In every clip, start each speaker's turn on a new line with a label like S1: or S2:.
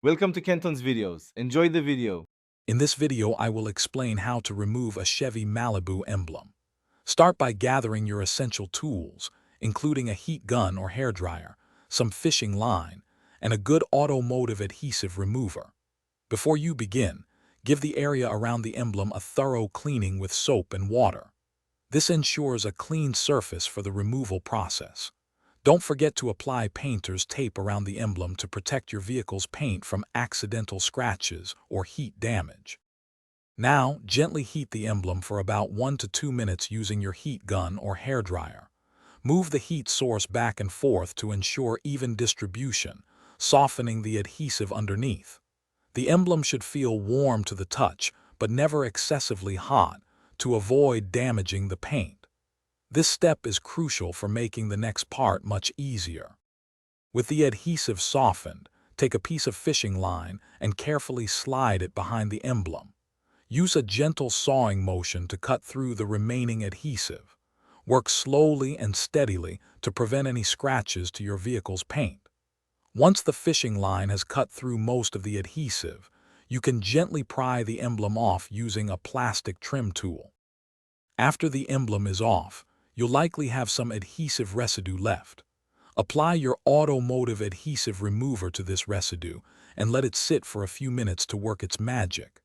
S1: Welcome to Kenton's videos. Enjoy the video.
S2: In this video, I will explain how to remove a Chevy Malibu emblem. Start by gathering your essential tools, including a heat gun or hairdryer, some fishing line, and a good automotive adhesive remover. Before you begin, give the area around the emblem a thorough cleaning with soap and water. This ensures a clean surface for the removal process. Don't forget to apply painter's tape around the emblem to protect your vehicle's paint from accidental scratches or heat damage. Now, gently heat the emblem for about 1 to 2 minutes using your heat gun or hairdryer. Move the heat source back and forth to ensure even distribution, softening the adhesive underneath. The emblem should feel warm to the touch, but never excessively hot, to avoid damaging the paint. This step is crucial for making the next part much easier. With the adhesive softened, take a piece of fishing line and carefully slide it behind the emblem. Use a gentle sawing motion to cut through the remaining adhesive. Work slowly and steadily to prevent any scratches to your vehicle's paint. Once the fishing line has cut through most of the adhesive, you can gently pry the emblem off using a plastic trim tool. After the emblem is off, you'll likely have some adhesive residue left. Apply your automotive adhesive remover to this residue and let it sit for a few minutes to work its magic.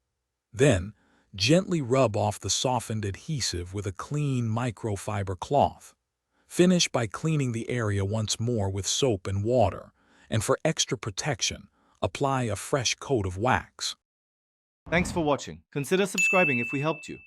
S2: Then, gently rub off the softened adhesive with a clean microfiber cloth. Finish by cleaning the area once more with soap and water, and for extra protection, apply a fresh coat of wax.
S1: Thanks for watching. Consider subscribing if we helped you.